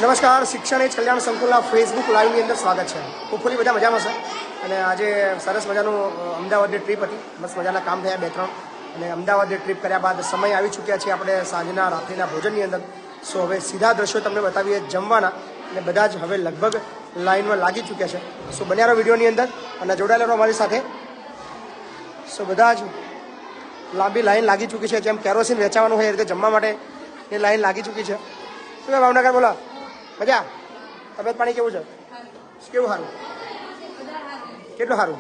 નમસ્કાર, શિક્ષણ એજ કલ્યાણ સંકુલના ફેસબુક લાઈવની અંદર સ્વાગત છે. હોપફુલી બધા મજામાં છે. અને આજે સરસ મજાનું અમદાવાદની ટ્રીપ હતી. મસ્ત મજાના કામ થયા 2-3. અને અમદાવાદની ટ્રીપ કર્યા બાદ સમય આવી ચૂક્યા છે આપણે સાંજના રાત્રિના ભોજનની અંદર. સો હવે સીધા દ્રશ્યો તમને બતાવીએ જમવાના. અને બધા જ હવે લગભગ લાઈનમાં લાગી ચૂક્યા છે. સો બન્યા રહો વિડીયોની અંદર અને જોડાયેલા રહો અમારી સાથે. સો બધા જ લાંબી લાઈન લાગી ચૂકી છે. જેમ કેરોસીન વેચાવાનું હોય એ રીતે જમવા માટે એ લાઈન લાગી ચૂકી છે. શું ભાવનગર બોલો? મજા? તબિયત પાણી કેવું છે? કેવું સારું? કેટલું સારું?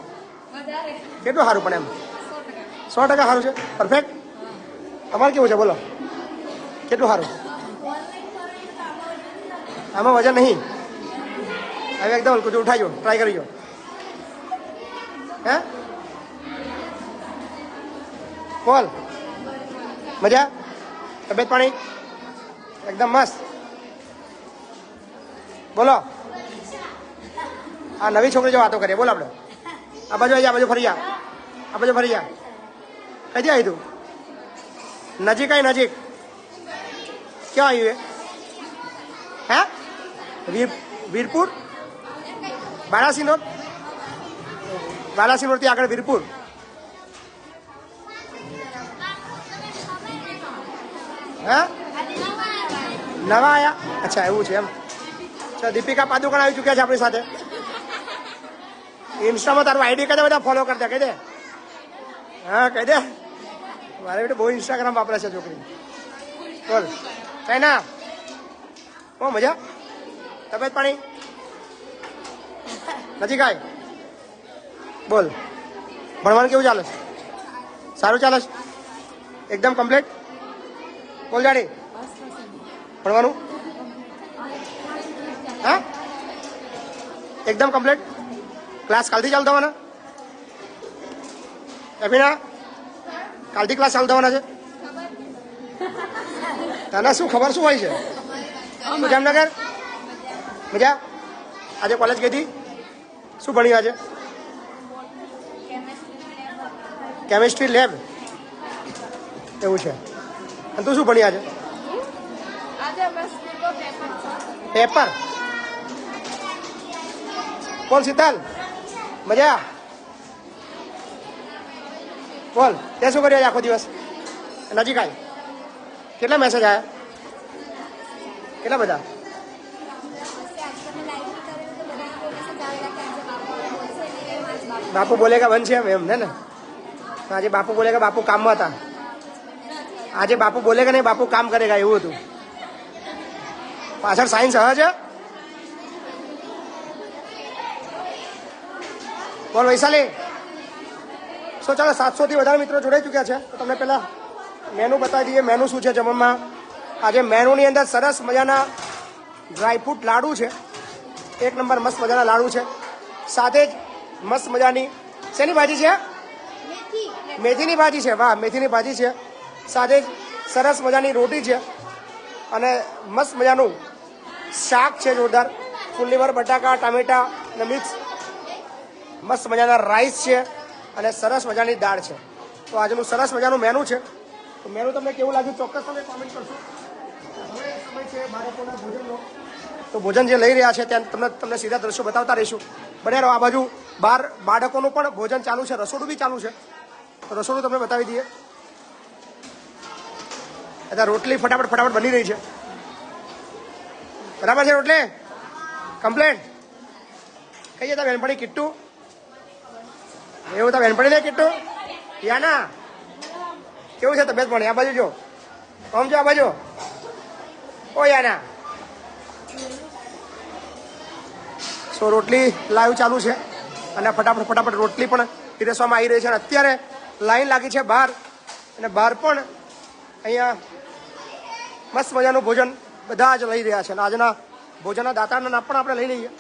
કેટલું સારું પણ એમ 100% સારું છે? પરફેક્ટ. તમારે કેવું છે બોલો? કેટલું સારું? આમાં વજન નહીં. હવે એકદમ હલકું ઉઠાઈજો, ટ્રાય કરીજો. હે બોલ, મજા? તબિયત પાણી એકદમ મસ્ત. બોલો. આ નવી છોકરી જો વાતો કરીએ. બોલો આપણે આ બાજુ આવી જા, આ બાજુ ફરી જા, આ બાજુ ફરી જા. કઈથી આવી તું? નજીક આવી, નજીક. ક્યાં આવ્યું એ? હે વીરપુર? બાલાસિનોર? બાલાસિનોરથી આગળ વીરપુર. હે નવા આયા? અચ્છા એવું છે એમ. દીપિકા પાદુકોણ આવી ચૂક્યા છે આપણી સાથે. ઇન્સ્ટામાં તારું આઈડી કહી દે, બધા ફોલો કરતા કહી દે. હા કહી દે. મારે બેટા બહુ ઇન્સ્ટાગ્રામ વાપરે છે છોકરી. બોલ ચાઇના. બહુ મજા? તબિયત પાણી નજીક આય. બોલ ભણવાનું કેવું ચાલે છે? સારું ચાલે છે? એકદમ કમ્પ્લીટ? બોલ જાણી ભણવાનું? હા એકદમ કમ્પ્લીટ. ક્લાસ કાલથી ચાલુ થવાના? એફીના કાલથી ક્લાસ ચાલુ થવાના છે? તને શું ખબર શું હોય છે? શું જામનગર મજા? આજે કોલેજ ગઈ હતી? શું ભણ્યું આજે? Chemistry lab. એવું છે. અને તું શું ભણી આજે? પેપર. બોલ શીતલ મજા? બોલ તે શું કર્યું આખો દિવસ? નજીક આવી. કેટલા મેસેજ આવ્યા? કેટલા બધા? બાપુ બોલેગા બંધ છે એમ ને? આજે બાપુ બોલેગા, બાપુ કામમાં હતા. આજે બાપુ બોલેગા નહીં, બાપુ કામ કરેગા એવું હતું. પાછળ સાયન્સ હવે છે. બોલ વૈશાલી. સો ચાલો 700થી વધારે મિત્રો જોડાઈ ચૂક્યા છે. તો તમને પહેલાં મેનુ બતાવી દઈએ. મેનુ શું છે જમવામાં? આજે મેનુની અંદર સરસ મજાના ડ્રાયફ્રૂટ લાડુ છે. 1 નંબર મસ્ત મજાના લાડુ છે. સાથે જ મસ્ત મજાની શેની ભાજી છે? મેથીની ભાજી છે. વાહ, મેથીની ભાજી છે. સાથે જ સરસ મજાની રોટી છે. અને મસ્ત મજાનું શાક છે જોરદાર. ફુલ્લીવર બટાકા ટામેટા અને મિક્સ. મસ્ત મજાના રાઈસ છે અને સરસ મજાની દાળ છે. તો આજનું સરસ મજાનું મેનુ છે. તો મેનુ તમને કેવું લાગ્યું ચોક્કસ તમે કોમેન્ટ કરશો. હવે સમય છે બાળકોના ભોજનનો. તો ભોજન જે લઈ રહ્યા છે ત્યાં તમને સીધા દ્રશ્યો બતાવતા રહીશું. બને રહો. આ બાજુ બહાર બાળકોનું પણ ભોજન ચાલુ છે. રસોડું બી ચાલુ છે. તો રસોડું તમને બતાવી દઈએ. અત્યારે રોટલી ફટાફટ બની રહી છે. બરાબર છે રોટલી? કમ્પ્લેટ? કઈ જતા બેનપણી કિટ્ટુ? એવું તા બેનપણી ને કિટ્ટુ? યાના કેવું છે તબિયત પાણી? આ બાજુ જો, આમ જો, આ બાજુ. ઓ યાના. સો રોટલી લાઈવ ચાલુ છે અને ફટાફટ રોટલી પણ પીરસવામાં આવી રહી છે. અને અત્યારે લાઈન લાગી છે બહાર. અને બહાર પણ અહીંયા મસ્ત મજાનું ભોજન બધા જ લઈ રહ્યા છે. અને આજના ભોજનના દાતાના નામ પણ આપણે લઈ લઈએ.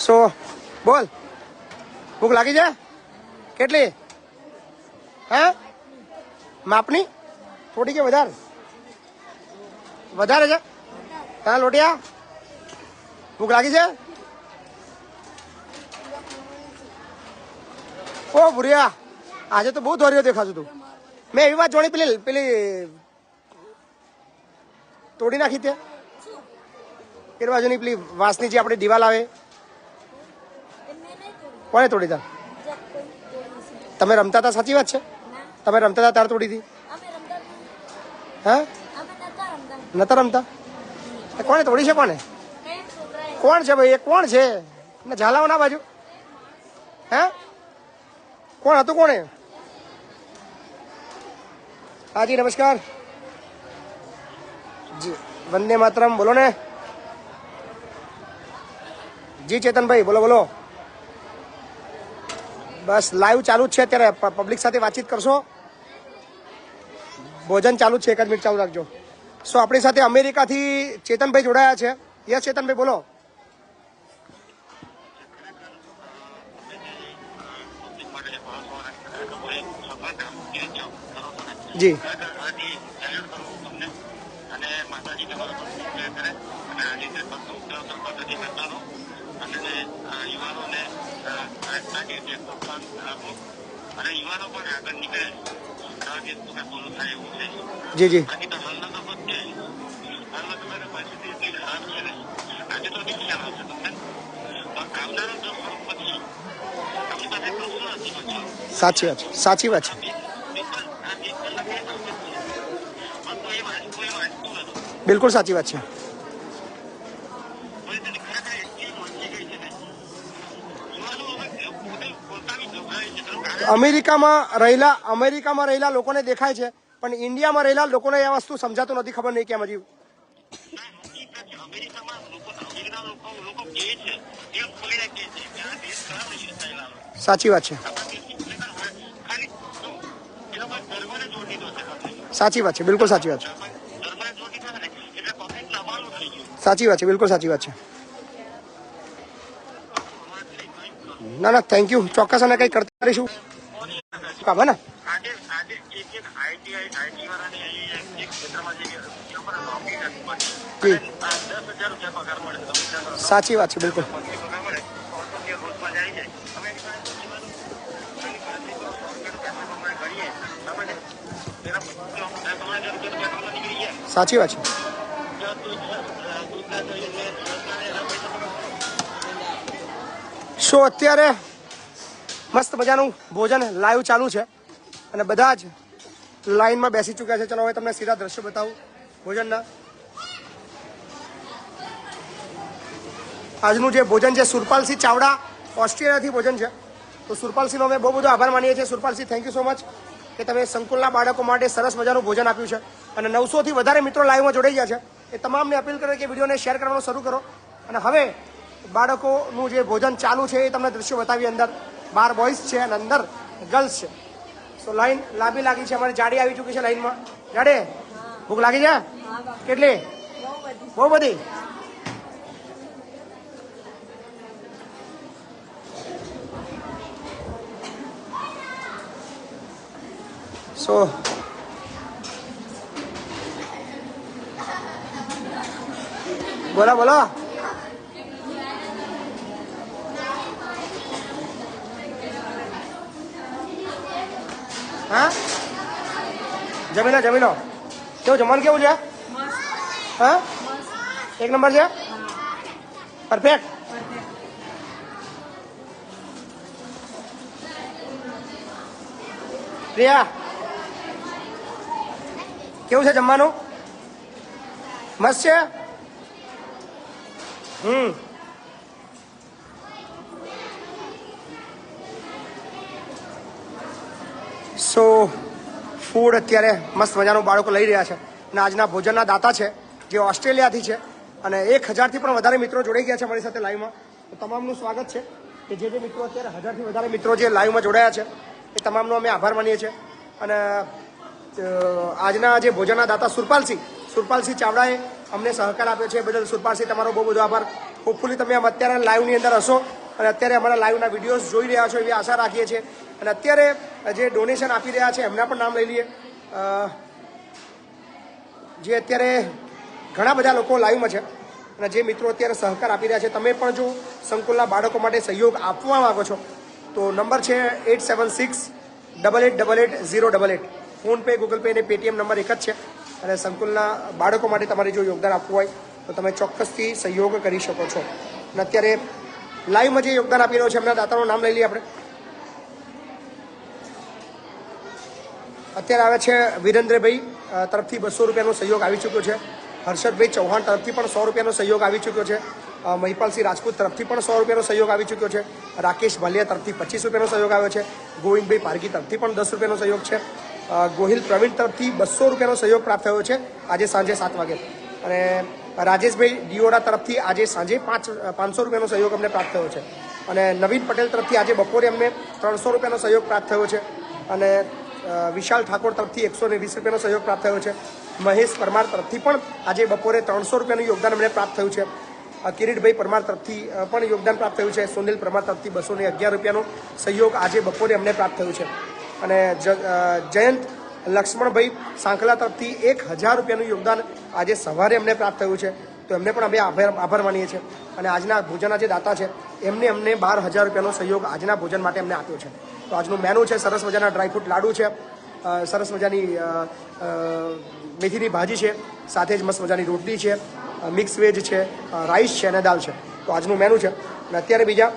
સો બોલ ભૂખ લાગી છે? કેટલી? હે માપની? થોડી કે વધારે? વધારે છે? હા લોટિયા ભૂખ લાગી છે? ઓ ભૂરિયા આજે તો બહુ ધોર્યો દેખાતું તું. મેં એવી વાત જોડી પેલી પેલી તોડી નાખી તે એ બાજુની પેલી વાંસની જે આપણે દિવાલ આવે કોને તોડી તા તમે રમતા હતા સાચી વાત છે તમે રમતા હતા તાર તોડી હતી હા નતા રમતા કોને તોડી છે કોને કોણ છે ભાઈ એ કોણ છે ઝાલાઓ ના બાજુ હે કોણ હતું કોણે હાજી નમસ્કાર જી વંદે માતરમ બોલો ને જી ચેતનભાઈ બોલો બોલો બસ લાઈવ ચાલુ જ છે અત્યારે પબ્લિક સાથે વાતચીત કરશો ભોજન ચાલુ જ છે 1 જ મિનિટ ચાલુ રાખજો સો આપણી સાથે અમેરિકાથી ચેતનભાઈ જોડાયા છે યસ ચેતનભાઈ બોલો જી જી જી સાચી વાત છે સાચી વાત છે બિલકુલ સાચી વાત છે અમેરિકામાં રહેલા લોકોને દેખાય છે પણ ઇન્ડિયામાં રહેલા લોકોને આ વસ્તુ સમજાતું નથી ખબર નહીં કેમ હજી સાચી વાત છે સાચી વાત છે બિલકુલ સાચી વાત છે સાચી વાત છે બિલકુલ સાચી વાત છે ના ના થેન્ક યુ ચોક્કસ અને કંઈ કરતા રહીશું કામ હે ને સાચી વાત છે બિલકુલ સાચી વાત છે શો અત્યારે મસ્ત મજાનું ભોજન લાઈવ ચાલુ છે અને બધા જ લાઈનમાં બેસી ચૂક્યા છે ચલો હવે તમને સીધા દ્રશ્યો બતાવું ભોજનના આજનું જે ભોજન છે સુરપાલસિંહ ચાવડા ઓસ્ટ્રેલિયાથી ભોજન છે તો સુરપાલસિંહનો અમે બહુ બધો આભાર માનીએ છીએ Surpalsinh thank you so much કે તમે સંકુલના બાળકો માટે સરસ મજાનું ભોજન આપ્યું છે અને 900થી વધારે મિત્રો લાઈવમાં જોડાઈ ગયા છે એ તમામને અપીલ કરે કે વિડીયોને શેર કરવાનું શરૂ કરો અને હવે બાળકોનું જે ભોજન ચાલુ છે એ તમને દ્રશ્યો બતાવી અંદર 12 બોયઝ છે અને અંદર ગર્લ્સ છે સો લાઈન લાંબી લાગી છે અમારી જાડી આવી ચૂકી છે લાઈનમાં જાડે ભૂખ લાગી છે કેટલી બહુ બધી સો બોલો બોલો હા જમી લો કેવું જમવાનું કેવું છે હા 1 નંબર છે પરફેક્ટ પ્રિયા કેવું છે જમવાનું મસ્ત છે સો ફૂડ અત્યારે મસ્ત મજાનું બાળકો લઈ રહ્યા છે અને આજના ભોજનના દાતા છે જે ઓસ્ટ્રેલિયાથી છે અને 1000થી પણ વધારે મિત્રો જોડાઈ ગયા છે અમારી સાથે લાઈવમાં તો તમામનું સ્વાગત છે કે જે મિત્રો અત્યારે 1000થી વધારે મિત્રો જે લાઈવમાં જોડાયા છે એ તમામનો અમે આભાર માનીએ છીએ અને આજના જે ભોજનના દાતા સુરપાલસિંહ ચાવડાએ અમને સહકાર આપ્યો છે એ બદલ સુરપાલસિંહ તમારો બહુ બધો આભાર હોપફુલી તમે અત્યારે લાઈવની અંદર હશો અને અત્યારે અમારા લાઈવના વિડીયોઝ જોઈ રહ્યા છો એવી આશા રાખીએ છીએ અને અત્યારે જે ડોનેશન આપી રહ્યા છે એમના પણ નામ લઈ લઈએ જે અત્યારે ઘણા બધા લોકો લાઈવમાં છે અને જે મિત્રો અત્યારે સહકાર આપી રહ્યા છે તમે પણ જો સંકુલના બાળકો માટે સહયોગ આપવા માંગો છો તો નંબર છે 876-8888-088 ફોનપે, ગૂગલ પે અને પેટીએમ નંબર એક જ છે. અને સંકુલના બાળકો માટે તમારે જો યોગદાન આપવું હોય તો તમે ચોક્કસથી સહયોગ કરી શકો છો. અને અત્યારે લાઈવમાં જે યોગદાન આપી રહ્યો છે એમના દાતાનું નામ લઈ લઈએ આપણે. અત્યારે આવે છે વિરેન્દ્રભાઈ તરફથી 200 રૂપિયાનો સહયોગ આવી ચૂક્યો છે. હર્ષદભાઈ ચૌહાણ તરફથી પણ 100 રૂપિયાનો સહયોગ આવી ચૂક્યો છે. મહિપાલસિંહ રાજપૂત તરફથી પણ 100 રૂપિયાનો સહયોગ આવી ચૂક્યો છે. રાકેશ ભાલિયા તરફથી 25 રૂપિયાનો સહયોગ આવ્યો છે. ગોવિંદભાઈ પારગી તરફથી પણ 10 રૂપિયાનો સહયોગ છે. ગોહિલ પ્રવીણ તરફથી 200 રૂપિયાનો સહયોગ પ્રાપ્ત થયો છે આજે સાંજે 7 વાગે. અને રાજેશભાઈ ડિયોરા તરફથી આજે સાંજે 500 રૂપિયાનો સહયોગ અમને પ્રાપ્ત થયો છે. અને નવીન પટેલ તરફથી આજે બપોરે અમને 300 રૂપિયાનો સહયોગ પ્રાપ્ત થયો છે. અને વિશાલ ઠાકોર તરફથી 120 રૂપિયાનો સહયોગ પ્રાપ્ત થયો છે. મહેશ પરમાર તરફથી પણ આજે બપોરે 300 રૂપિયાનું યોગદાન અમને પ્રાપ્ત થયું છે. કિરીટભાઈ પરમાર તરફથી પણ યોગદાન પ્રાપ્ત થયું છે. સુનિલ પરમાર તરફથી 211 રૂપિયાનો સહયોગ આજે બપોરે અમને પ્રાપ્ત થયું છે. અને જયંત લક્ષ્મણભાઈ સાંકલા તરફથી 1000 રૂપિયાનું યોગદાન આજે સવારે અમને પ્રાપ્ત થયું છે. તો એમને પણ અમે આભાર માનીએ છીએ. અને આજના ભોજનના જે દાતા છે એમને અમને 12000 રૂપિયાનો સહયોગ આજના ભોજન માટે અમને આપ્યો છે. તો આજનું મેનુ છે સરસ મજાના ડ્રાયફ્રૂટ લાડુ છે, સરસ મજાની મેથીની ભાજી છે, સાથે જ મસ્ત મજાની રોટલી છે, મિક્સ વેજ છે, રાઈસ છે અને દાલ છે. તો આજનું મેનુ છે. અને અત્યારે બીજા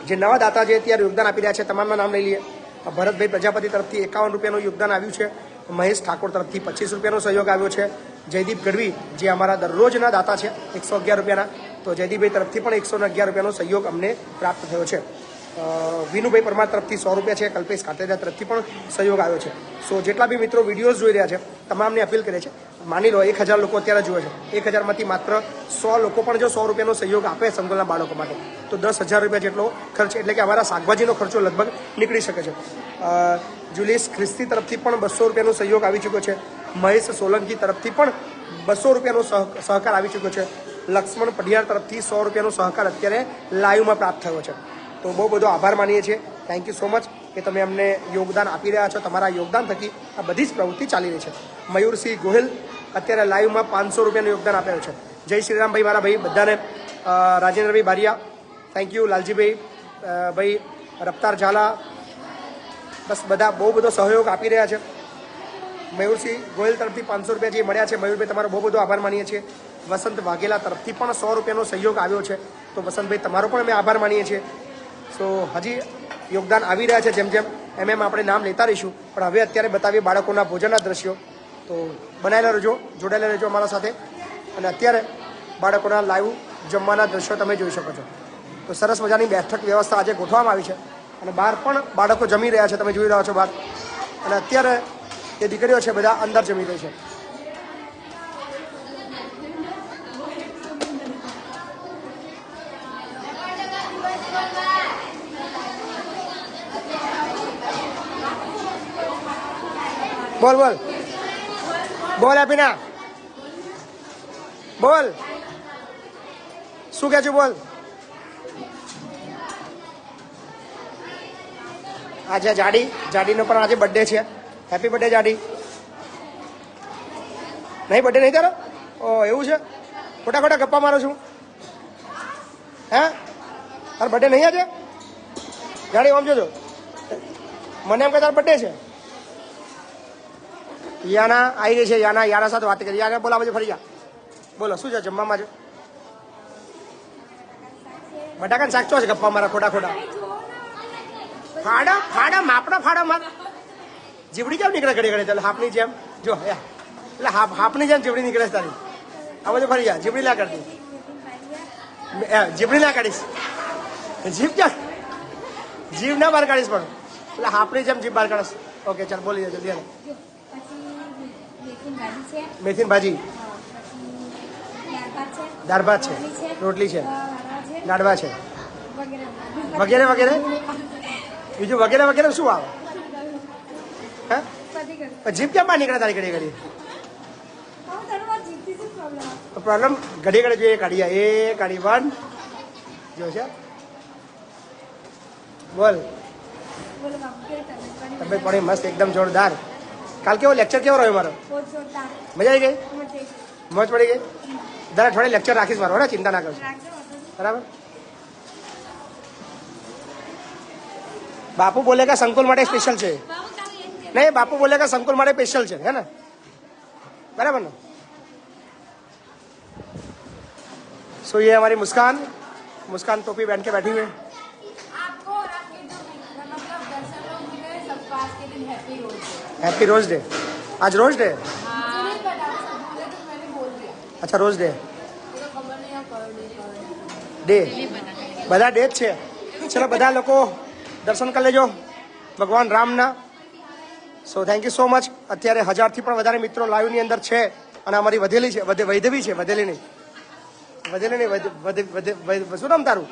જે નવા દાતા જે અત્યારે યોગદાન આપી રહ્યા છે તમામના નામ લઈ લઈએ. ભરતભાઈ પ્રજાપતિ તરફથી 51 રૂપિયાનું યોગદાન આવ્યું છે. મહેશ ઠાકોર તરફથી 25 રૂપિયાનો સહયોગ આવ્યો છે. જયદીપ ગઢવી જે અમારા દરરોજના દાતા છે 111 રૂપિયાના, તો જયદીપભાઈ તરફથી પણ 111 રૂપિયાનો સહયોગ અમને પ્રાપ્ત થયો છે. વિનુભાઈ પરમાર તરફથી 100 રૂપિયા છે. કલ્પેશ કાટેજા તરફથી પણ સહયોગ આવ્યો છે. સો જેટલા બી મિત્રો વિડીયોઝ જોઈ રહ્યા છે તમામને અપીલ કરે છે, માની લો 1000 લોકો અત્યારે જુએ છે, 1000માંથી માત્ર 100 લોકો પણ જો 100 રૂપિયાનો સહયોગ આપે સંકુલના બાળકો માટે તો 10,000 રૂપિયા જેટલો ખર્ચ, એટલે કે અમારા શાકભાજીનો ખર્ચો લગભગ નીકળી શકે છે. જુલિયસ ખ્રિસ્તી તરફથી પણ 200 રૂપિયાનો સહયોગ આવી ચૂક્યો છે. મહેશ સોલંકી તરફથી પણ 200 રૂપિયાનો સહકાર આવી ચૂક્યો છે. લક્ષ્મણ પઢિયાર તરફથી 100 રૂપિયાનો સહકાર અત્યારે લાઈવમાં પ્રાપ્ત થયો છે. તો બહુ બધો આભાર માનીએ છીએ. થેન્ક યુ સો મચ કે તમે અમને યોગદાન આપી રહ્યા છો. તમારા યોગદાન થકી આ બધી જ પ્રવૃત્તિ ચાલી રહી છે. મયુરસિંહ ગોહિલ અત્યારે લાઈવમાં 500 રૂપિયાનું યોગદાન આપ્યું છે. જય શ્રીરામભાઈ મારા ભાઈ બધાને. Rajendrabhai Baria thank you. લાલજીભાઈ ભાઈ રફતાર ઝાલા, બસ બધા બહુ બધો સહયોગ આપી રહ્યા છે. મયુરસિંહ ગોહિલ તરફથી 500 રૂપિયા જે મળ્યા છે, મયુરભાઈ તમારો બહુ બધો આભાર માનીએ છીએ. વસંત વાઘેલા તરફથી પણ 100 રૂપિયાનો સહયોગ આવ્યો છે. તો વસંતભાઈ તમારો પણ અમે આભાર માનીએ છીએ. સો હજી યોગદાન આવી રહ્યા છે, જેમ જેમ એમ આપણે નામ લેતા રહીશું. પણ હવે અત્યારે બતાવીએ બાળકોના ભોજનના દ્રશ્યો. તો બનાવેલા રહેજો, જોડાયેલા રહેજો અમારા સાથે. અને અત્યારે બાળકોના લાઈવ જમવાના દ્રશ્યો તમે જોઈ શકો છો. તો સરસ મજાની બેઠક વ્યવસ્થા આજે ગોઠવવામાં આવી છે. અને બહાર પણ બાળકો જમી રહ્યા છે, તમે જોઈ રહ્યા છો બહાર. અને અત્યારે એ દીકરીઓ છે બધા અંદર જમી રહી છે. બોલ બોલ બોલ આપીના બોલ, શું કહે છે બોલ. આજે જાડીનો પણ આજે બર્થડે છે. હેપી બર્થડે જાડી. નહીં બર્થડે નહીં તારો? ઓ એવું છે, ખોટા ખોટા ગપ્પા મારો છું. હે તારો બર્થડે નહીં આજે? જાડી આમ જોજો, મને એમ કે તારો બર્થડે છે. યાના આવી ગઈ છે. યાના સાથે વાત કરી. યાના બોલા પછી ફરી જા. બોલો શું છે જમવામાં છે? બટાકાનું શાક ચો છે ગપ્પા મારા ખોટા ખોટા. ફાડા માપડા ફાડા માર. જીવડી કેમ નીકળે ઘડી ઘડી? હાફની જેમ જો, એટલે હાફની જેમ જીવડી નીકળે તારી. આ બધું ફરી જા. જીવડી ના કરતી, જીવડી ના કાઢીશ. જીવ ના બહાર કાઢીશ પણ, એટલે હાફની જેમ જીભ બહાર કાઢીશ. ઓકે ચાલ બોલી જાય જલ્દી. મેથીની ભાજી, દાળ ભાત છે, રોટલી છે, લાડવા છે, વગેરે વગેરે. બીજું વગેરે વગેરે શું આવે? હે જીભ કેમ બહાર નીકળે તારી ઘડી ઘડી? પ્રોબ્લેમ ઘડી ઘડી જોઈએ કાઢીએ. એ કાઢી 1 જો છે. બોલ તબિયત પાણી મસ્ત એકદમ જોરદાર. કાલ કેવો લેક્ચર કેવો રહ્યો મારો? મજા આવી ગઈ? મોજ પડી ગઈ? દર અઠવાડિયે લેક્ચર રાખીશ મારો, ને ચિંતા ના કરશો, બરાબર? બાપુ બોલે કે સંકુલ માટે સ્પેશિયલ છે. नहीं बापू बोले कि संकुल मारे स्पेशल है ना बराबर ना। सो ये हमारी मुस्कान मुस्कान टोपी पहन के बैठी हुई है। आपको और आपके जो मतलब दर्शक लोग मिले सबको आज के दिन हैप्पी रोज डे। आज रोज डे अच्छा रोज डे डे બધા ડે જ છે। ચલો બધા લોકો દર્શન કરી લેજો ભગવાન રામના। So thank you so much. અત્યારે 1000થી પણ વધારે મિત્રો લાઈવની અંદર છે અને અમારી વધેલી છે વૈધવી છે વધેલી નહીં શું નામ તારું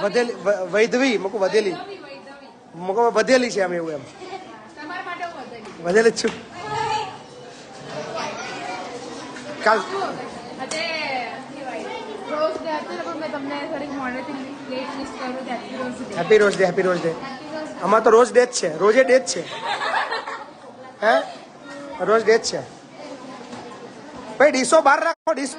વધેલી વૈધવી મૂકું વધેલી મૂકો વધેલી છે અમે એવું એમ વધેલી જ છું કાલ હેપી રોજ ડે અમાર તો રોજ ડે જ છે રોજે ડે જ છે હે રોજ ડે જ છે ભાઈ ડીશો બહાર રાખો ડીશ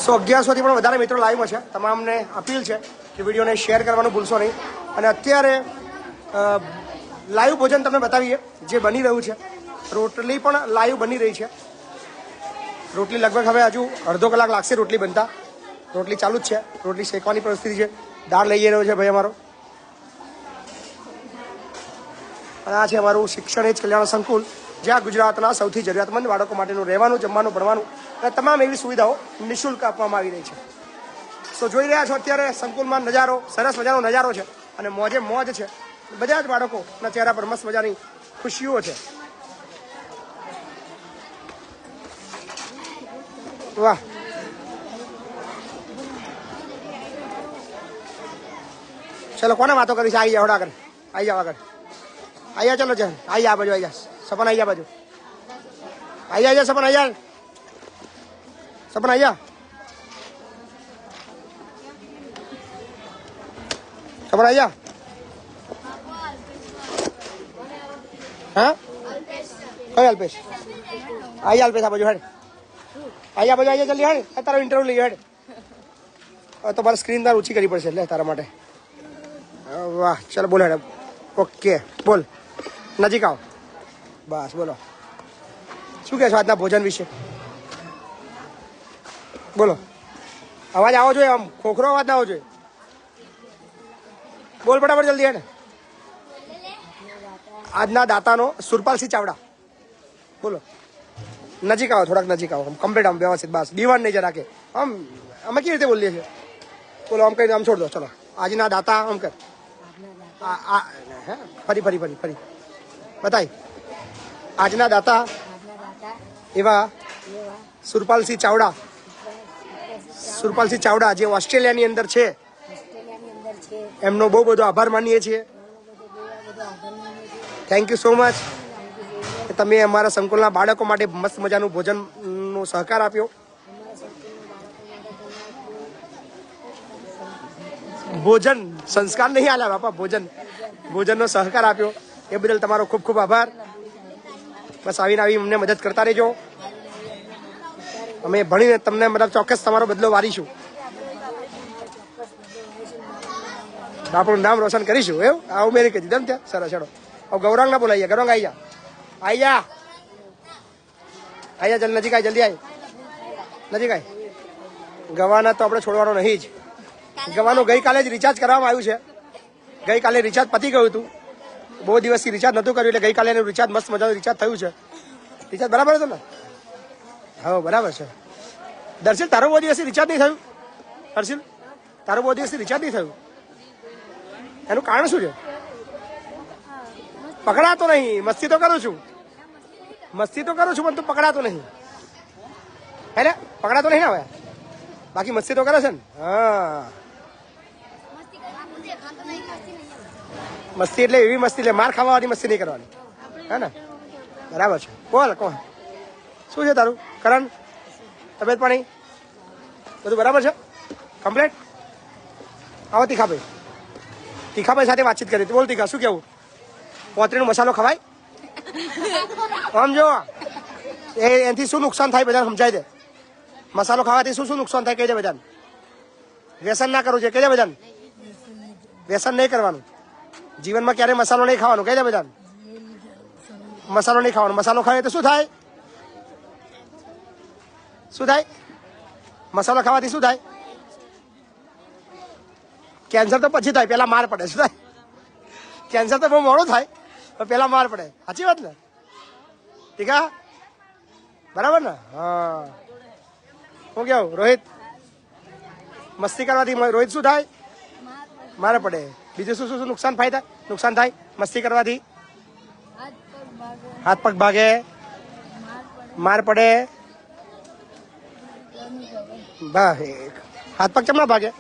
સો 1100થી પણ વધારે મિત્રો લાઈવમાં છે। તમામને અપીલ છે કે વિડીયોને શેર કરવાનું ભૂલશો નહીં। અને અત્યારે લાઈવ ભોજન તમને બતાવીએ જે બની રહ્યું છે। રોટલી પણ લાઈવ બની રહી છે। રોટલી લગભગ હવે હજુ અડધો કલાક લાગશે રોટલી બનતા। રોટલી ચાલુ જ છે રોટલી શેકવાની પરિસ્થિતિ છે। દાળ લઈ રહ્યો છે ભાઈ અમારો। અને આ છે અમારું શિક્ષણ એજ કલ્યાણ સંકુલ જ્યાં ગુજરાતના સૌથી જરૂરિયાતમંદ બાળકો માટેનું રહેવાનું જમવાનું ભણવાનું અને તમામ એવી સુવિધાઓ નિઃશુલ્ક આપવામાં આવી રહી છે। તો જોઈ રહ્યા છો અત્યારે સંકુલમાં નજારો સરસ મજાનો નજારો છે અને મોજે મોજ છે। બધા જ બાળકોના ચહેરા પર મસ્ત મજાની ખુશીઓ છે। વાહ ચલો કોને વાતો કરી છે આવી જાઓ આગળ આવી જાઓ આગળ આવી જા ચલો છે આવી જા બાજુ આવી જા સપન આવી જા બાજુ આવી જા સપન આવી જા સપન આવી જા સપન આવી જા હા કઈ અલ્પેશ આવી જા અલ્પેશ આ બાજુ હેડ આવી જા બાજુ આવી જા જલ્દી હેડ તારો ઇન્ટરવ્યુ લઈ હેડ તો મારે સ્ક્રીન તાર ઊંચી કરવી પડશે એટલે તારા માટે વાહ ચાલો બોલ હેડ ઓકે બોલ નજીક આવો બસ બોલો શું કહેશો આજના ભોજન વિશે બોલો અવાજ આવો જોઈએ આમ ખોખરો અવાજ ના આવવો જોઈએ બોલ ફટાફટ જલ્દી હેડ આજના દાતાનો સુરપાલસિંહ ચાવડા બોલો નજીક આવો થોડાક નજીક આવો કમ્પ્લીટ આમ વ્યવસ્થિત બસ દીવાન નહીં જરાકે આમ અમે કેવી રીતે બોલીએ છીએ બોલો આમ કઈ આમ છોડ દો ચલો આજના દાતા આમ કર ફરી ફરી ફરી ફરી બતાય આજના દાતા એવા સુરપાલસિંહ ચાવડા જે ઓસ્ટ્રેલિયાની અંદર છે એમનો બહુ બધો આભાર માનીએ છીએ। થેન્ક યુ સો મચ તમે અમારા સંકુલના બાળકો માટે મસ્ત મજાનું ભોજનનો સહકાર આપ્યો। ભોજન સંસ્કાર નહીં આલ્યા બાપા ભોજનનો સહકાર આપ્યો એ બદલ તમારો ખૂબ ખૂબ આભાર। બસ આવીને આવી અમને મદદ કરતા રહેજો અમે ભણીને તમને મતલબ ચોક્કસ તમારો બદલો વારીશું બાપુનું નામ રોશન કરીશું એવું આવું મેં કીધું તેમ ત્યાં સરસ ચડો હવે ગૌરાંગ ના બોલાઈએ ગૌરાંગ આવી જા જલ્દી નજીક આવી જલ્દી આવી નજીક આવી ગવાના તો આપણે છોડવાનો નહીં જ ગવાનું ગઈકાલે જ રિચાર્જ કરવામાં આવ્યું છે ગઈકાલે રિચાર્જ પતી ગયું હતું બહુ દિવસથી રિચાર્જ નહોતું કર્યું એટલે ગઈકાલે એનું રિચાર્જ મસ્ત મજાનું રિચાર્જ થયું છે રિચાર્જ બરાબર હતું ને હા બરાબર છે દર્શિલ તારો બહુ દિવસથી રિચાર્જ નહીં થયું દર્શિલ તારો બહુ દિવસથી રિચાર્જ નહીં થયું એનું કારણ શું છે પકડાતો નહીં મસ્તી તો કરું છું પણ તું પકડાતો નહીં હે પકડાતો નહીં ને હવે બાકી મસ્તી તો કરે છે ને હા મસ્તી એટલે એવી મસ્તી એટલે માર ખાવાની મસ્તી નહીં કરવાની હે ને બરાબર છે બોલ કોણ શું છે તારું કરણ તબિયત પાણી બધું બરાબર છે કમ્પ્લીટ આવો તીખા ભાઈ તીખાભાઈ સાથે વાતચીત કરી હતી. બોલ તીખા, શું કેવું? પોતરીનો મસાલો ખવાય? આમ જો એનાથી શું નુકસાન થાય બધાને સમજાય દે. મસાલો ખાવાથી શું શું નુકસાન થાય કહી દે બધાને. વ્યસન ના કરવું છે કહી દે બધાને. વ્યસન નહીં કરવાનું. જીવનમાં ક્યારે મસાલો નહીં ખાવાનું કહી દે બધાને. મસાલો નહીં ખાવાનો. મસાલો ખાવે તો શું થાય? શું થાય? મસાલો ખાવાથી શું થાય? કેન્સર તો પછી થાય, પેલા માર પડે. શું થાય? કેન્સર તો બહુ મોડું થાય, પણ પેલા માર પડે. સાચી વાત ને ટીકા? બરાબર ને? હા. શું કેવું રોહિત? મસ્તી કરવાથી રોહિત શું થાય? માર પડે. બીજું શું શું નુકસાન થાય? નુકસાન થાય મસ્તી કરવાથી? હાથ પગ ભાગે, માર પડે. હાથ પગ કેમ ના ભાગે?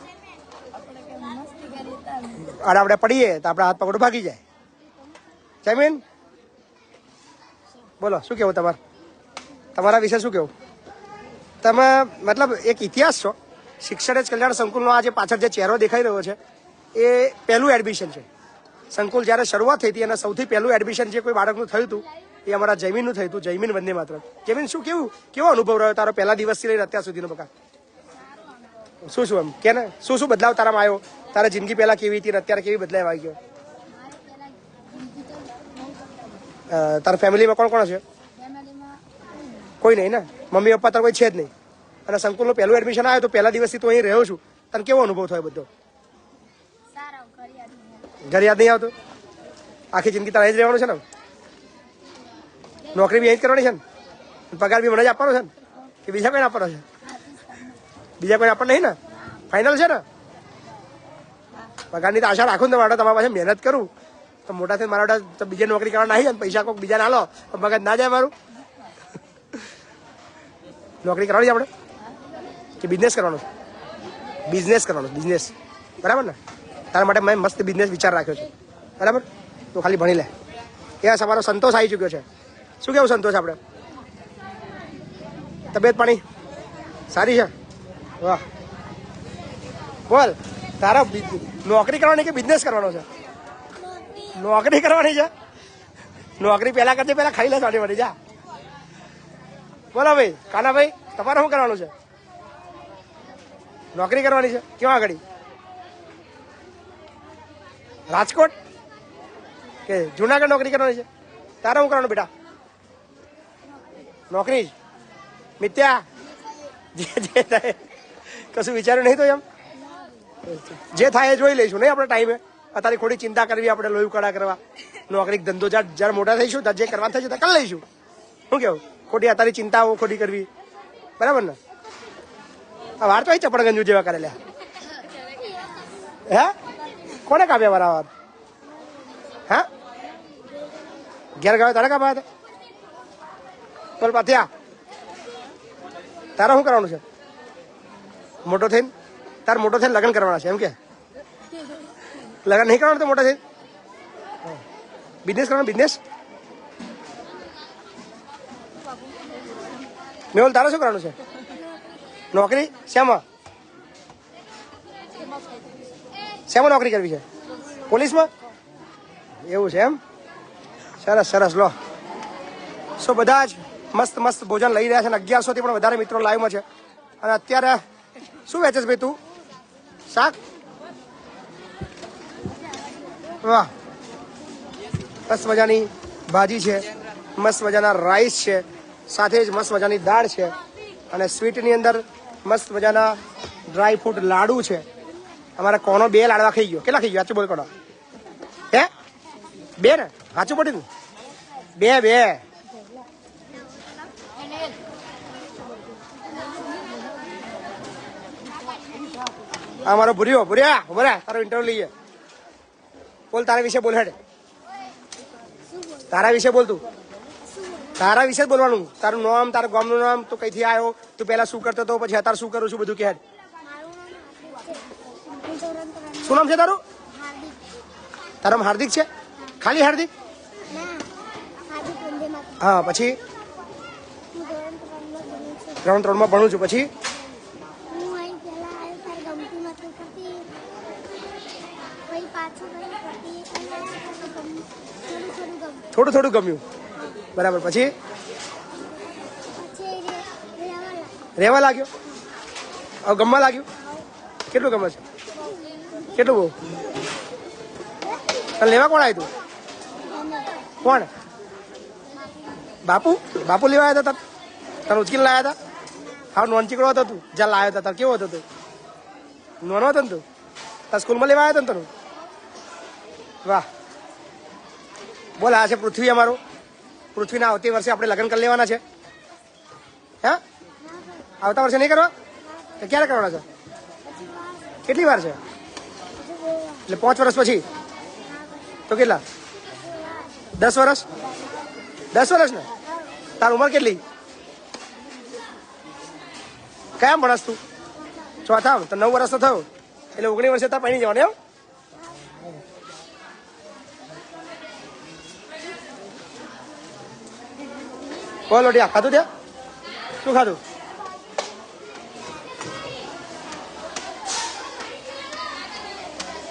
અરે આપણે પડીએ તો આપણા હાથ પગ ભાગી જાય. જમીન બોલો, શું કેવું તમારા વિશે શું કેવું? તમે મતલબ એક ઇતિહાસ છો. શિક્ષણ જ કલ્યાણ સંકુલનો આજે પાછળ જે ચહેરો દેખાઈ રહ્યો છે એ પહેલું એડમિશન છે. સંકુલ જ્યારે શરૂઆત થઈ હતી અને સૌથી પહેલું એડમિશન જે કોઈ બાળકનું થયું હતું એ અમારા જયમીનનું થયું હતું. જયમીન વંદે માતરમ. જયમીન શું કેવો અનુભવ રહ્યો તારો પહેલા દિવસથી લઈને અત્યાર સુધીનો? બકા શું એમ કે ને શું બદલાવ તારામાં આવ્યો? તારા જિંદગી પહેલા કેવી હતી અને અત્યારે કેવી બદલાવ આવી ગયો? તારા ફેમિલીમાં કોણ કોણ છે? કોઈ નહીં ને? મમ્મી પપ્પા તાર કોઈ છે જ નહીં. અને સંકુલનું પહેલું એડમિશન આવ્યું તો પહેલા દિવસથી તું અહીં રહ્યો છું, તને કેવો અનુભવ થયો બધો? ઘર યાદ નહીં આવતું? આખી જિંદગી તારે અહીં જ રહેવાનું છે ને? નોકરી બી અહીં જ કરવાની છે ને? પગાર બી મને જ આપવાનો છે ને કે બીજા કોઈને આપવાનો છે? બીજા કોઈ આપણને નહીં ને? ફાઇનલ છે ને? પગારની તો આશા રાખું ને માટે તમારા પાસે મહેનત કરું તો મોટા થઈને મારા તો બીજે નોકરી કરવા નહીં જાય, પૈસા કોઈક બીજા ના લો તો મગજ ના જાય મારું. નોકરી કરવાની આપણે કે બિઝનેસ કરવાનો? બિઝનેસ કરવાનો. બિઝનેસ બરાબર ને? તારા માટે મેં મસ્ત બિઝનેસ વિચાર રાખ્યો છે. બરાબર? તો ખાલી ભણી લે. એ અમારો સંતોષ આવી ચૂક્યો છે. શું કેવું સંતોષ? આપણે તબિયત પાણી સારી છે? વાહ. બોલ, તારા નોકરી કરવાની કે બિઝનેસ કરવાનો છે? નોકરી કરવાની છે. નોકરી પહેલા કરતી પહેલા ખાઈ લે સાડી વળી જા. બોલો ભાઈ કાનાભાઈ, તમારે શું કરવાનું છે? નોકરી કરવાની છે. ક્યાં આગળ? રાજકોટ કે જુનાગઢ નોકરી કરવાની છે? તારે શું કરવાનું બેટા? નોકરી જ. મિત્યા જે થાય કશું વિચાર્યું નહીં તો એમ જે થાય એ જોઈ લઈશું નહીં આપણે ટાઈમે. અત્યારે ખોટી ચિંતા કરવી, આપણે લોહી કડા કરવા. નોકરી ધંધો જ્યારે મોટા થઈશું ત્યારે જે કરવા થશે ત્યાં કરી લઈશું. શું કેવું? ખોટી અત્યારે ચિંતાઓ ખોટી કરવી બરાબર ને? આ વાર તો ચપડગંજુ જેવા કરેલા. હે કોને કાપ્યા મારા વાર? હા ઘેર ગયો તારે કાપ્યા હતા? બોલ પાથિયા, તારે શું કરવાનું છે? મોટો થઈને લગ્ન કરવાના છે એમ કે? લગ્ન નહીં કરવાનું તો મોટા થઈને બિઝનેસ કરવાનો? બિઝનેસ મેહુલ તારે શું કરવાનું છે? નોકરી શેમાં નોકરી કરવી છે? પોલીસમાં? એવું છે એમ? સરસ સરસ. લો સો બધા જ મસ્ત ભોજન લઈ રહ્યા છે અને 1100 થી પણ વધારે મિત્રો લાઈવમાં છે. અને અત્યારે શું વેચે છે ભાઈ તું? શાક? વાહ, મસ્ત મજાની ભાજી છે, મસ્ત મજાના રાઈસ છે, સાથે જ મસ્ત મજાની દાળ છે અને સ્વીટની અંદર મસ્ત મજાના ડ્રાય ફ્રૂટ લાડુ છે. અમારા કોનો 2 લાડવા ખાઈ ગયો. કેટલા ખાઈ ગયો? સાચું બોલ કોનો? હે 2 ને? સાચું પડ્યું? 2 અમારો ભૂર્યા તારો ઇન્ટરવ્યુ લઈએ. બોલ તારા વિશે બોલ. હેડ તારા વિશે બોલ. તારા વિશે જ બોલવાનું. તારું નામ, તારા ગામનું નામ, તું કઈથી આવ્યો, તું પહેલા શું કરતો હતો, પછી અત્યારે શું કરું છું, બધું કે. હેડ શું નામ છે તારું? તારું હાર્દિક છે? ખાલી હાર્દિક? હા પછી? ધોરણ 3 માં ભણું છું. પછી થોડું થોડું ગમ્યું બરાબર. પછી રહેવા લાગ્યો, હવે ગમવા લાગ્યું. કેટલું ગમે છે? કેટલું બહુ? તને લેવા કોણ આવ્યું તું? કોણ? બાપુ? બાપુ લેવા આવ્યા હતા તને ઉચકીને લાવ્યા હતા? હા, નોન ચીકડો હતો તું જ્યાં લાવ્યો હતા તાર કેવો હતો તું? નોનો હતો ને તું? તાર સ્કૂલમાં લેવા આવ્યો હતો ને તને? વાહ. બોલ, આ છે પૃથ્વી અમારો. પૃથ્વીના આવતી વર્ષે આપણે લગ્ન કરી લેવાના છે. હે? આવતા વર્ષે નહીં કરવા? તો ક્યારે કરવાના છે? કેટલી વાર છે? એટલે 5 વર્ષ પછી? તો કેટલા? 10 વર્ષ? 10 વર્ષ ને? તાર ઉંમર કેટલી? કયા ભણસ તું? ચોથા? તો 9 વર્ષ તો થયો એટલે 19 વર્ષે તાર પૈણી જવાનું એમ? બોલ લોટિયા, ખાધું ત્યાં? શું ખાધું?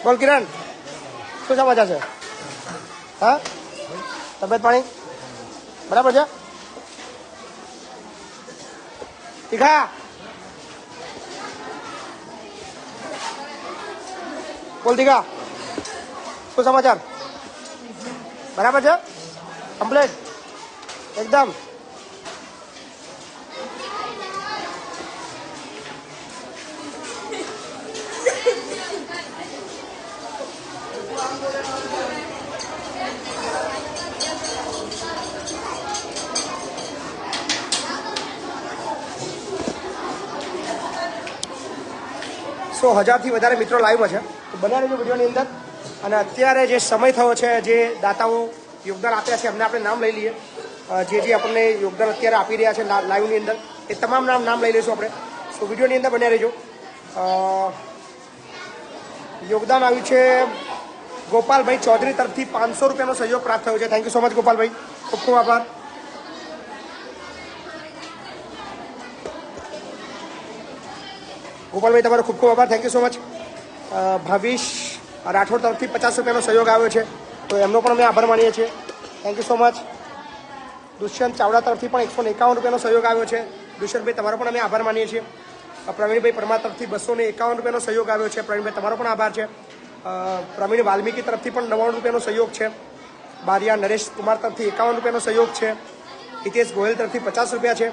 બોલ કિરણ, શું સમાચાર છે? હા, તબિયત પાણી બરાબર છે? તીખા, બોલ તીખા, શું સમાચાર? બરાબર છે? કમ્પ્લીટ એકદમ? સો 1000થી વધારે મિત્રો લાઈવમાં છે, તો બન્યા રહેજો વિડીયોની અંદર. અને અત્યારે જે સમય થયો છે, જે દાતાઓ યોગદાન આપ્યા છે એમને આપણે નામ લઈ લઈએ. જે આપણને યોગદાન અત્યારે આપી રહ્યા છે લાઈવની અંદર, એ તમામ નામ લઈ લઈશું આપણે. તો વિડીયોની અંદર બન્યા રહેજો. યોગદાન આવ્યું છે ગોપાલભાઈ ચૌધરી તરફથી 500 રૂપિયાનો સહયોગ પ્રાપ્ત થયો છે. Thank you so much Gopalbhai, ખૂબ ખૂબ આભાર. ગોપાલભાઈ તમારો ખૂબ ખૂબ આભાર, thank you so much. Bhavish Rathod તરફથી 50 રૂપિયાનો સહયોગ આવ્યો છે, તો એમનો પણ અમે આભાર માનીએ છીએ. Thank you so much. Dushyant Chavda તરફથી પણ 151 રૂપિયાનો સહયોગ આવ્યો છે. દુષ્યંતભાઈ તમારો પણ અમે આભાર માનીએ છીએ. પ્રવીણભાઈ પરમાર તરફથી 251 રૂપિયાનો સહયોગ આવ્યો છે. પ્રવીણભાઈ તમારો પણ આભાર છે. પ્રવીણ વાલ્મીકી તરફથી પણ 99 રૂપિયાનો સહયોગ છે. બારિયા નરેશ કુમાર તરફથી 51 રૂપિયાનો સહયોગ છે. હિતેશ ગોયલ તરફથી 50 રૂપિયા છે.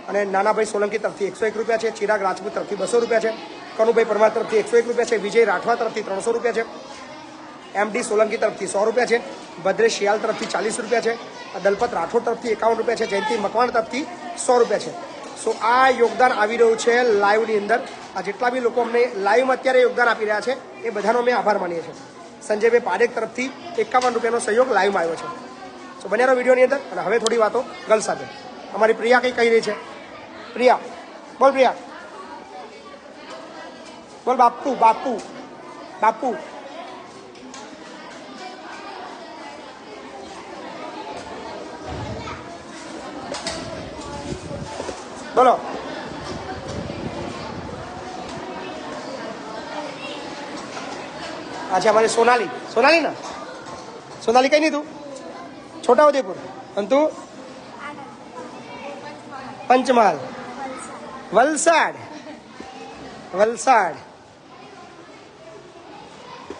અને નાનાભાઈ સોલંકી તરફથી 101 રૂપિયા છે. ચિરાગ રાજપૂત તરફથી 200 રૂપિયા છે. કનુભાઈ પરમાર તરફથી 101 રૂપિયા છે. વિજય રાઠવા તરફથી 300 રૂપિયા છે. એમડી સોલંકી તરફથી 100 રૂપિયા છે. ભદ્રેશ શિયાલ તરફથી 40 રૂપિયા છે. દલપત રાઠોડ તરફથી 51 રૂપિયા છે. જયંતિ મકવાણ તરફથી 100 રૂપિયા છે. સો આ યોગદાન આવી રહ્યું છે લાઈવની અંદર. આ જેટલા બી લોકો અમને લાઈવમાં અત્યારે યોગદાન આપી રહ્યા છે એ બધાનો અમે આભાર માનીએ છીએ. સંજયભાઈ પારેખ તરફથી 51 રૂપિયાનો સહયોગ લાઈવમાં આવ્યો છે. સો બન્યા રહો વિડીયોની અંદર. અને હવે થોડી વાતો ગર્લ સાથે. અમારી પ્રિયા કંઈ કહી રહી છે. પ્રિયા, બોલ પ્રિયા, બોલ. બાપુ બાપુ બાપુ બોલો. अच्छा हमारे सोनाली, सोनाली ना, सोनाली कहीं नहीं तू? छोटा उदयपुर. અને તું? પંચમહાલ. વલસાડ, વલસાડ.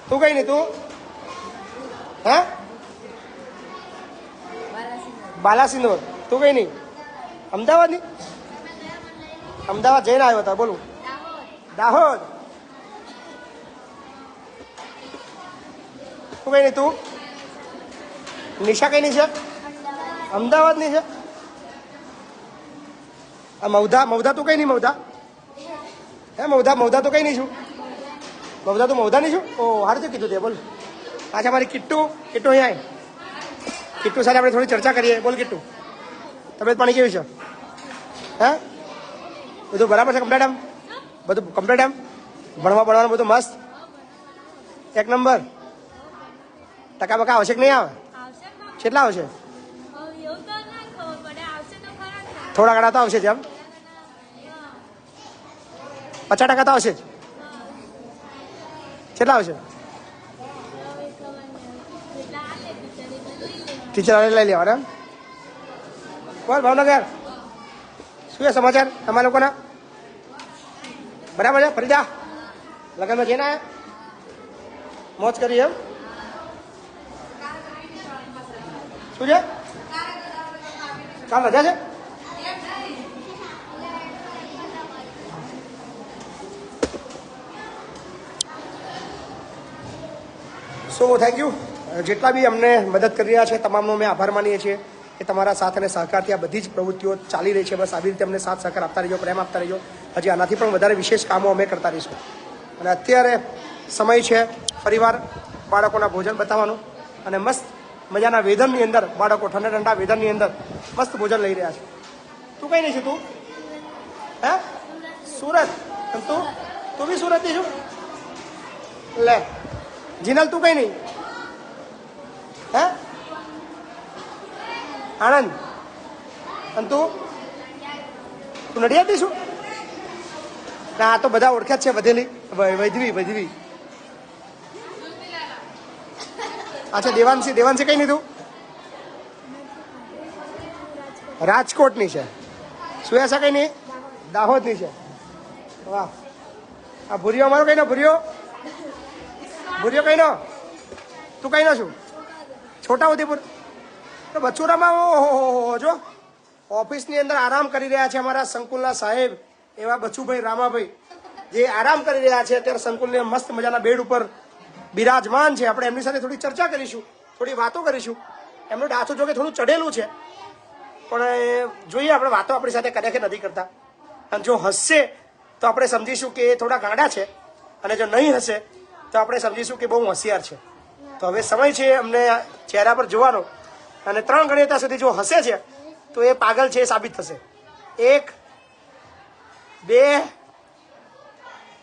તું કઈ નહીં તું? હા, બાલાસિનોર. તું કઈ નહીં? અમદાવાદ ની? અમદાવાદ જઈને આવ્યો હતા. બોલું દાહોદ. તું કઈ નહીં તું? નિશા કઈ નહીં છે? અમદાવાદ ની છે. આ મૌધા, મૌધા તું કઈ નહીં? મૌધા હે? મૌધા તો કઈ નહીં છું. મૌધા તું મૌધા નહીં છું? ઓ હારું તો કીધું તે. બોલ. પાછા મારી કિટ્ટુ, કિટ્ટુ અહીંયા આય. કિટ્ટુ સાથે આપણે થોડી ચર્ચા કરીએ. બોલ કિટ્ટુ, તબિયત પાણી કેવી છે? હે, બધું બરાબર છે? કમ્પ્લીટ એમ? બધું કમ્પ્લીટ એમ? ભણવાનું બધું મસ્ત? એક નંબર? ટકા બકા આવશે કે નહીં આવે? કેટલા આવશે? થોડા ઘણા તો આવશે જ એમ? 50% તો આવશે જ. કેટલા આવશે? ટીચર લઈ લેવાના એમ? બોલ ભાવનગર, શું છે સમાચાર તમારા લોકોના? બરાબર છે ફરીદા? લગ્નમાં જઈને આવ્યા? મોજ કરી એમ? શું છે? કાલ રજા છે? So thank you. જેટલા બી અમને મદદ કરી રહ્યા છે તમામનો અમે આભાર માનીએ છીએ કે તમારા સાથ અને સહકારથી આ બધી જ પ્રવૃત્તિઓ ચાલી રહી છે. બસ આવી રીતે અમને સાથ સહકાર આપતા રહીજો, પ્રેમ આપતા રહીજો. હજી આનાથી પણ વધારે વિશેષ કામો અમે કરતા રહીશું. અને અત્યારે સમય છે ફરીવાર બાળકોના ભોજન બતાવવાનું. અને મસ્ત મજાના વેધરની અંદર બાળકો ઠંડા ઠંડા વેધરની અંદર મસ્ત ભોજન લઈ રહ્યા છે. તું કઈ નહીં છું તું? હે સુરત? તું બી સુરતની છું? લે જીનલ તું કઈ નહીં? હે આણંદ? અને તું નડિયાદની છું? ના આ તો બધા ઓળખ્યા જ છે. વધેલી વૈધવી. અચ્છા દેવાંશી કઈ નહીં તું? રાજકોટની છે. સુયાસા કઈ નહીં? દાહોદની છે. વાહ. આ ભૂરિયો અમારો કઈ નો? ભૂરિયો કઈ નો? તું કઈ નો છું? છોટા ઉદેપુર. તો બચુરામાં ઓહો જો ઓફિસની અંદર આરામ કરી રહ્યા છે અમારા સંકુલના સાહેબ એવા બચુભાઈ રામાભાઈ, જે આરામ કરી રહ્યા છે અત્યારે સંકુલની મસ્ત મજાના બેડ ઉપર બિરાજમાન છે. આપણે એમની સાથે થોડી ચર્ચા કરીશું, થોડી વાતો કરીશું. એમનું ડાથું જો કે થોડું ચડેલું છે, પણ જોઈએ આપણે વાતો આપણી સાથે કરે કે નથી કરતા. અને જો હસશે તો આપણે સમજીશું કે એ થોડા ગાંડા છે, અને જો નહીં હશે તો આપણે સમજીશું કે બહુ હોશિયાર છે. તો હવે સમય છે અમને ચહેરા પર જોવાનો. અને 3 ગણ્યતા સુધી જો હસે છે તો એ પાગલ છે એ સાબિત થશે. 1 2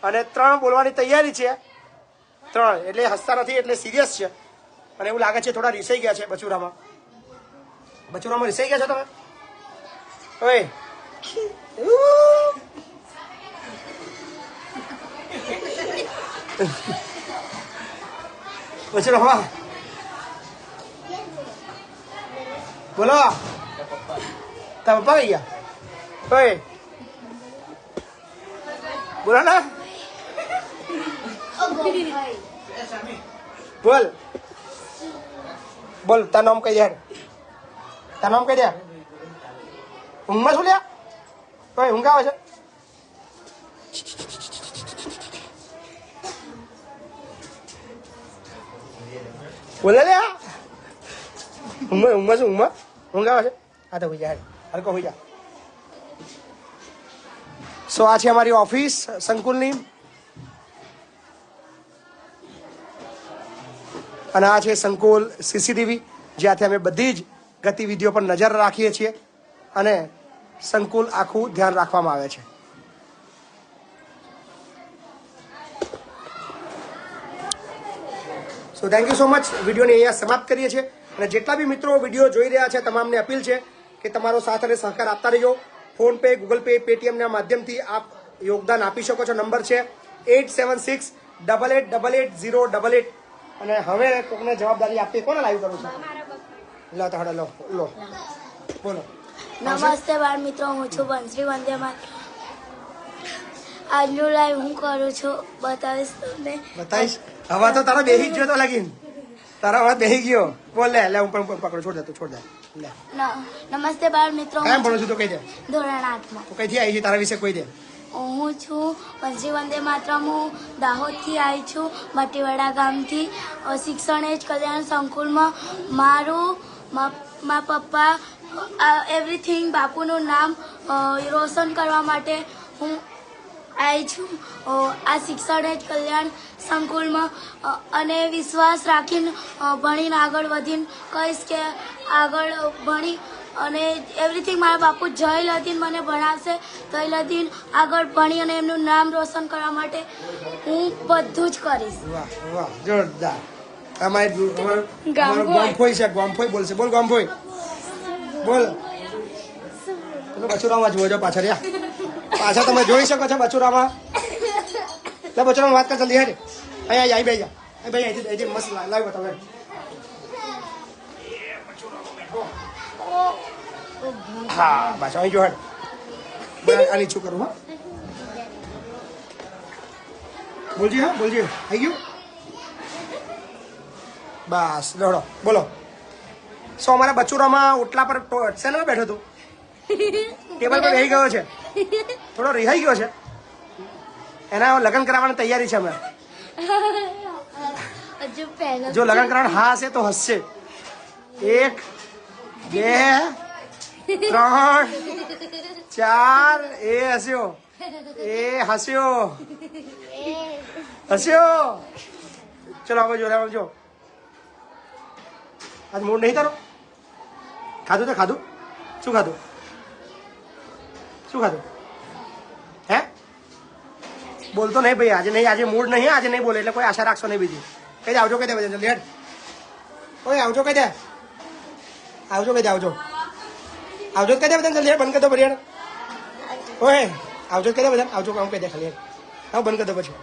અને 3 બોલવાની તૈયારી છે. 3 એટલે હસતા નથી, એટલે સિરિયસ છે. અને એવું લાગે છે થોડા રીસાઈ ગયા છે બચુરામાં. રીસાઈ ગયા છો તમે? ઓય બચુરામાં બોલો. તારા પપ્પા કઈ ગયા? ઓય બોલો ને, બોલ તારું નામ કઈ દે? તારું નામ કઈ દે? ઊંઘમાં શું લ્યા? ઓય ઊંઘ આવે છે? બોલે લ્યા. ઊંઘમાં ઊંઘ આવે છે? હા તો હોઈ જા, હરકો હોઈ જા. સો આ છે અમારી ઓફિસ સંકુલની, અને આ છે સંકુલ સીસીટીવી, જ્યાંથી અમે બધી જ ગતિવિધિઓ પર નજર રાખીએ છીએ અને સંકુલ આખું ધ્યાન રાખવામાં આવે છે. So thank you so much. વિડીયોને અહીંયા સમાપ્ત કરીએ છીએ. અને જેટલા બી મિત્રો વિડીયો જોઈ રહ્યા છે તમામને અપીલ છે કે તમારો સાથ અને સહકાર આપતા રહેજો. ફોનપે, ગૂગલ પે, પેટીએમના માધ્યમથી આપ યોગદાન આપી શકો છો. નંબર છે 8768880888. અને હવે કોકને જવાબદારી આપવી કોને લાઈવ કરું છું? લો તો હડો લો બોલો. નમસ્તે બાળ મિત્રો, હું છું બંશ્રી વંદેમાન. આજનું લાઈવ હું કરું છું, બતાવીશ તમને. બતાવીશ? હવે તો તારા બેહી ગયો તો લાગીને, તારા વાત બેહી ગયો. બોલ લે હું પણ પકડો, છોડ દે લે. નમસ્તે બાળ મિત્રો, કેમ ભણું છું તો કહી દે. ધોરણ 8માં. તું કઈથી આવી છે તારા વિશે કોઈ દે. હું છું બંશ્રી વંદે માતરમ. હું દાહોદથી આવી છું, મટીવાડા ગામથી. શિક્ષણ એજ કલ્યાણ સંકુલમાં મારું મારા પપ્પા એવરીથિંગ બાપુનું નામ રોશન કરવા માટે હું આવી છું આ શિક્ષણ એજ કલ્યાણ સંકુલમાં. અને વિશ્વાસ રાખીને ભણીને આગળ વધીને કહીશ કે આગળ ભણી અને એવરીથિંગ મારા બાપુ જય લદીન મને ભણાવશે. જય લદીન આગળ ભણી અને એમનું નામ રોશન કરવા માટે હું બધું જ કરીશ. વાહ વાહ, જોરદાર. ગોમફોઈ છે, ગોમફોઈ બોલશે. બોલ ગોમફોઈ બોલ. તમે બચુરામાં જુઓ છો પાછળ, પાછા તમે જોઈ શકો છો બચુરામાં. બચુરામાં વાત કર જલ્દી. હેડ અહીંયા આવી બે જા ભાઈ, અહીંથી મસ્ત લાઈવ બતાવે. હા બસ અહીં જો હેડ આ નીચું કરું હા બોલજી હા બોલજી આવી ગયું બસ દોડો બોલો સો અમારા બચુરામાં ઓટલા પર શેના બેઠો તું ટેબલ પર બેસી ગયો છે થોડો રિહાઈ ગયો છે એના લગ્ન કરાવવાની તૈયારી છે અમે હજુ પહેલો જો લગ્ન કરાવવાનું હા હશે તો હસશે 1 2 3 4 એ હસ્યો હસ્યો ચલો હવે જો જો આજ મૂડ નહીં તારો ખાધું તો ખાધું શું ખાધું હે બોલતો નહીં ભાઈ આજે મૂડ નહીં આજે નહીં બોલે એટલે કોઈ આશા રાખશો નહીં બીજી કહી દે આવજો કહી દે બધા જલ્દી હેડ ઓય આવજો કહી દે આવજો કહી દે આવજો કહી દે બધા જલ્દી હેડ બંધ કરી દો બરિયાડ ઓય આવજો કહી દે બધા આવજો કામ કહી દે ખાલી હેડ આવ બંધ કરી દો પછી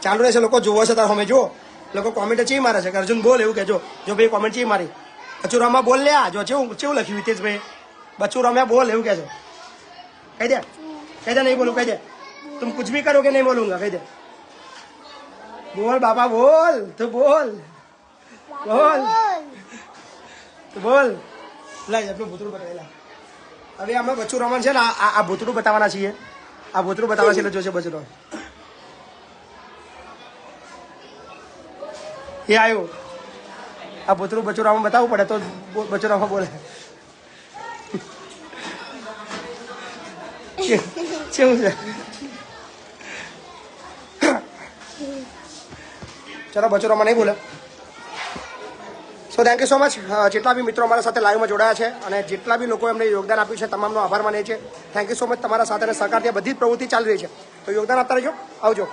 ચાલુ રહેશે લોકો જોવો છે તાર અમે જો લોકો કોમેન્ટ ચી મારે છે કે અર્જુન બોલ એવું કહેજો જો ભાઈ કોમેન્ટ ચી મારી બચુરામાં બોલ લ્યા જો કેવું લખ્યું હિતેશભાઈ બચુરામાં બોલ એવું કહે છે કહી દે નહીં બોલું કહી દે તુમ કુછ ભી કરોગે નહીં બોલુંગા કહી દે બોલ બાપા બોલ તું બોલ લાઈ આપણું ભૂતળું બતાવેલા હવે અમે બચુરામાં છે ને આ ભૂતળું બતાવવાના છીએ આ ભૂતળું બતાવવા છે એટલે જોશે બચુરો એ આવ્યું આ ભૂતળું બચુરામાં બતાવવું પડે તો બચુરામાં બોલે કેવું છે ચલો બચુરામાં નહીં બોલે so thank you so much જેટલા બી મિત્રો અમારા સાથે લાઈવમાં જોડાયા છે અને જેટલા બી લોકો એમને યોગદાન આપ્યું છે તમામનો આભાર માનીએ છીએ થેન્ક યુ સો મચ તમારા સાથે અને સહકારથી બધી જ પ્રવૃત્તિ ચાલી રહી છે તો યોગદાન આપતા રહેજો આવજો